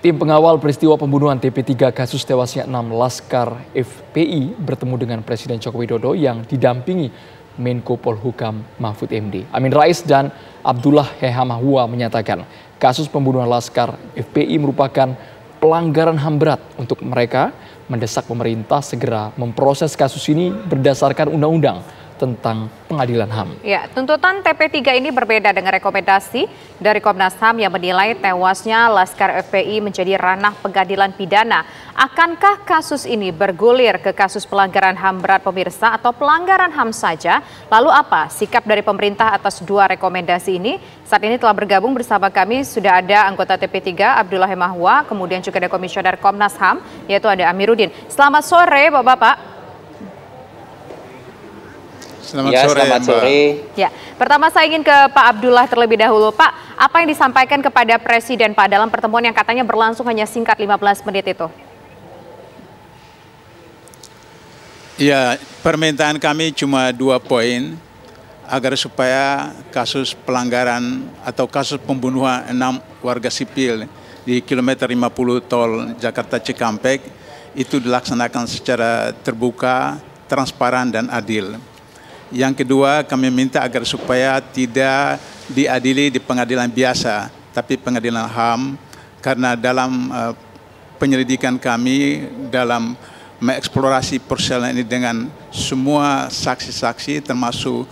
Tim pengawal peristiwa pembunuhan TP3 kasus tewasnya 6 Laskar FPI bertemu dengan Presiden Joko Widodo yang didampingi Menko Polhukam Mahfud MD. Amin Rais dan Abdullah Hehamahua menyatakan kasus pembunuhan Laskar FPI merupakan pelanggaran HAM berat untuk mereka, mendesak pemerintah segera memproses kasus ini berdasarkan undang-undang tentang pengadilan HAM. Ya, tuntutan TP3 ini berbeda dengan rekomendasi dari Komnas HAM yang menilai tewasnya Laskar FPI menjadi ranah pengadilan pidana. Akankah kasus ini bergulir ke kasus pelanggaran HAM berat pemirsa atau pelanggaran HAM saja? Lalu apa sikap dari pemerintah atas dua rekomendasi ini? Saat ini telah bergabung bersama kami sudah ada anggota TP3 Abdullah Hehamahua, kemudian juga ada Komisioner Komnas HAM yaitu ada Amiruddin. Selamat sore Bapak-Bapak. Selamat sore. Ya, pertama saya ingin ke Pak Abdullah terlebih dahulu. Pak, apa yang disampaikan kepada Presiden Pak dalam pertemuan yang katanya berlangsung hanya singkat 15 menit itu? Ya, permintaan kami cuma 2 poin agar supaya kasus pelanggaran atau kasus pembunuhan 6 warga sipil di kilometer 50 tol Jakarta Cikampek itu dilaksanakan secara terbuka, transparan dan adil. Yang kedua, kami minta agar supaya tidak diadili di pengadilan biasa, tapi pengadilan HAM, karena dalam penyelidikan kami, dalam mengeksplorasi persoalan ini dengan semua saksi-saksi, termasuk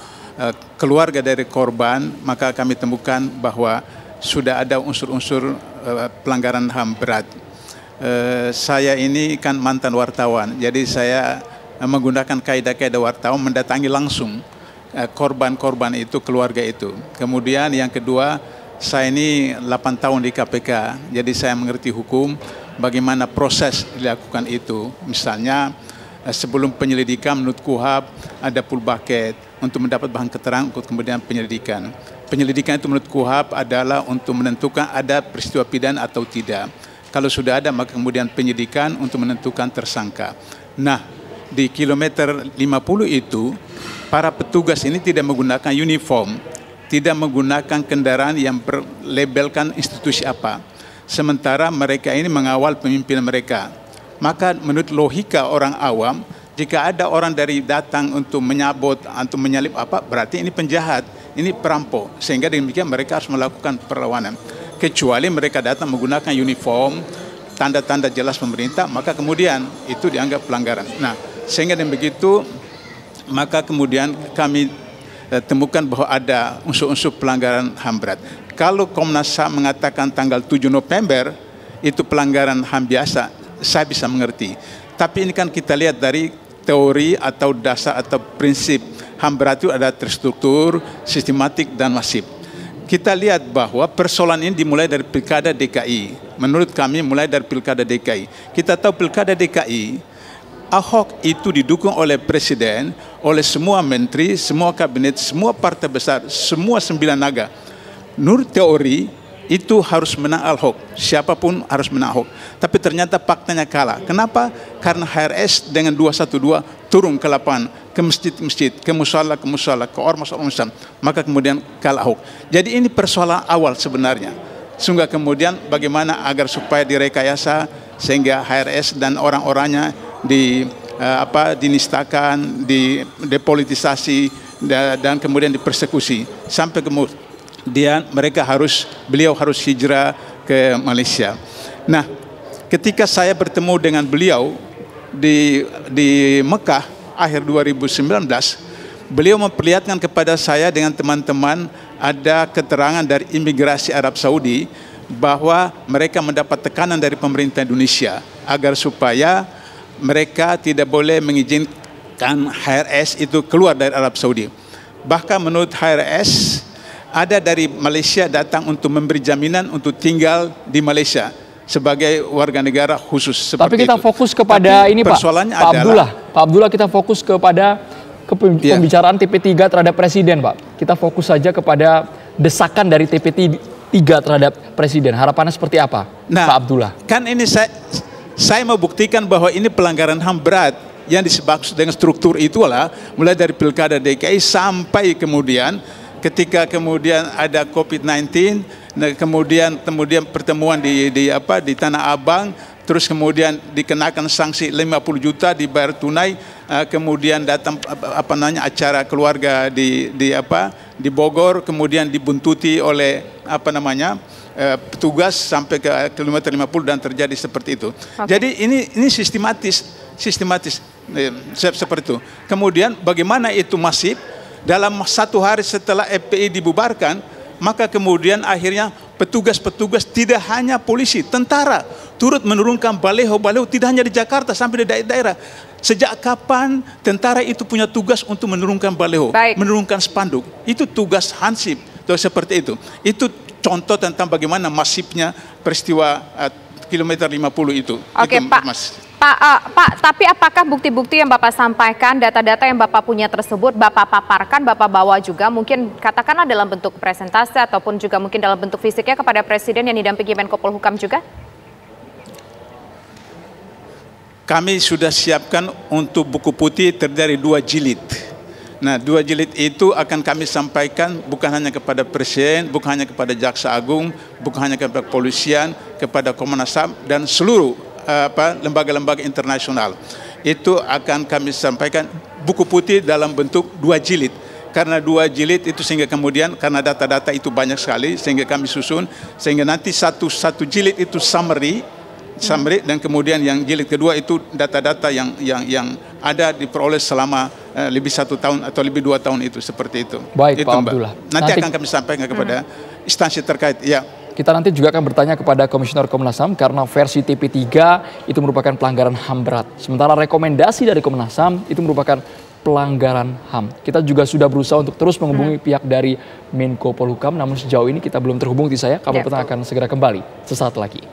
keluarga dari korban, maka kami temukan bahwa sudah ada unsur-unsur pelanggaran HAM berat. Saya ini kan mantan wartawan, jadi saya menggunakan kaidah-kaidah wartawan mendatangi langsung korban-korban itu, keluarga itu. Kemudian yang kedua, saya ini 8 tahun di KPK, jadi saya mengerti hukum, bagaimana proses dilakukan itu. Misalnya sebelum penyelidikan menurut KUHAP ada full bucket untuk mendapat bahan keterangan untuk kemudian penyelidikan. Penyelidikan itu menurut KUHAP adalah untuk menentukan ada peristiwa pidana atau tidak. Kalau sudah ada maka kemudian penyidikan untuk menentukan tersangka. Nah, di kilometer 50 itu, para petugas ini tidak menggunakan uniform, tidak menggunakan kendaraan yang berlabelkan institusi apa. Sementara mereka ini mengawal pemimpin mereka. Maka menurut logika orang awam, jika ada orang dari datang untuk menyabot, untuk menyalip apa, berarti ini penjahat, ini perampok. Sehingga demikian mereka harus melakukan perlawanan. Kecuali mereka datang menggunakan uniform, tanda-tanda jelas pemerintah, maka kemudian itu dianggap pelanggaran. Nah, sehingga dengan begitu, maka kemudian kami temukan bahwa ada unsur-unsur pelanggaran HAM berat. Kalau Komnas HAM mengatakan tanggal 7 November itu pelanggaran HAM biasa, saya bisa mengerti. Tapi ini kan kita lihat dari teori atau dasar atau prinsip HAM berat itu ada terstruktur, sistematik dan masif. Kita lihat bahwa persoalan ini dimulai dari Pilkada DKI. Menurut kami mulai dari Pilkada DKI. Kita tahu Pilkada DKI, Ahok itu didukung oleh Presiden, oleh semua menteri, semua kabinet, semua partai besar, semua 9 naga. Menurut teori itu harus menang Ahok, siapapun harus menang Ahok. Tapi ternyata faktanya kalah. Kenapa? Karena HRS dengan 212 turun ke lapangan, ke masjid-masjid, ke musala, ke ormas-ormas, maka kemudian kalah Ahok. Jadi ini persoalan awal sebenarnya. Sehingga kemudian bagaimana agar supaya direkayasa sehingga HRS dan orang-orangnya dinistakan, depolitisasi dan kemudian dipersekusi sampai kemudian beliau harus hijrah ke Malaysia. Nah, ketika saya bertemu dengan beliau di Mekah akhir 2019, beliau memperlihatkan kepada saya dengan teman-teman ada keterangan dari imigrasi Arab Saudi bahwa mereka mendapat tekanan dari pemerintah Indonesia agar supaya mereka tidak boleh mengizinkan HRS itu keluar dari Arab Saudi. Bahkan menurut HRS, ada dari Malaysia datang untuk memberi jaminan untuk tinggal di Malaysia sebagai warga negara khusus. Tapi kita fokus kepada ini Pak Abdullah, kita fokus kepada pembicaraan TP3 terhadap Presiden Pak. Kita fokus saja kepada desakan dari TP3 terhadap Presiden. Harapannya seperti apa Pak Abdullah? Kan ini saya mau buktikan bahwa ini pelanggaran HAM berat yang disebut dengan struktur itulah mulai dari Pilkada DKI sampai kemudian ketika kemudian ada COVID-19, kemudian pertemuan di Tanah Abang, terus kemudian dikenakan sanksi 50 juta dibayar tunai, kemudian datang acara keluarga di Bogor, kemudian dibuntuti oleh petugas sampai ke kilometer 50 dan terjadi seperti itu. Jadi ini sistematis seperti itu. Kemudian bagaimana itu masif dalam 1 hari setelah FPI dibubarkan, maka kemudian akhirnya petugas-petugas tidak hanya polisi, tentara turut menurunkan baleho-baleho tidak hanya di Jakarta sampai di daerah-daerah. Sejak kapan tentara itu punya tugas untuk menurunkan baleho, menurunkan spanduk? Itu tugas Hansip, seperti itu. Itu contoh tentang bagaimana masifnya peristiwa kilometer 50 itu. Oke, itu, Pak. Mas. Pak, tapi apakah bukti-bukti yang Bapak sampaikan, data-data yang Bapak punya tersebut, Bapak paparkan, Bapak bawa juga, mungkin katakanlah dalam bentuk presentase ataupun juga mungkin dalam bentuk fisiknya kepada Presiden yang didampingi Menko Polhukam juga? Kami sudah siapkan untuk buku putih terdiri 2 jilid. Nah, 2 jilid itu akan kami sampaikan bukan hanya kepada Presiden, bukan hanya kepada Jaksa Agung, bukan hanya kepada kepolisian, kepada Komnas HAM dan seluruh lembaga-lembaga internasional. Itu akan kami sampaikan buku putih dalam bentuk 2 jilid. Karena 2 jilid itu sehingga kemudian karena data-data itu banyak sekali sehingga kami susun sehingga nanti satu jilid itu summary dan kemudian yang jilid kedua itu data-data yang ada diperoleh selama lebih 1 tahun atau lebih 2 tahun itu seperti itu. Baik, itu, Pak Mbak. Abdullah. Nanti akan kami sampaikan kepada instansi terkait. Ya. Kita nanti juga akan bertanya kepada Komisioner Komnas HAM karena versi TP3 itu merupakan pelanggaran HAM berat. Sementara rekomendasi dari Komnas HAM itu merupakan pelanggaran HAM. Kita juga sudah berusaha untuk terus menghubungi pihak dari Menko Polhukam, namun sejauh ini kita belum terhubung di saya. Kabar Petang akan segera kembali sesaat lagi.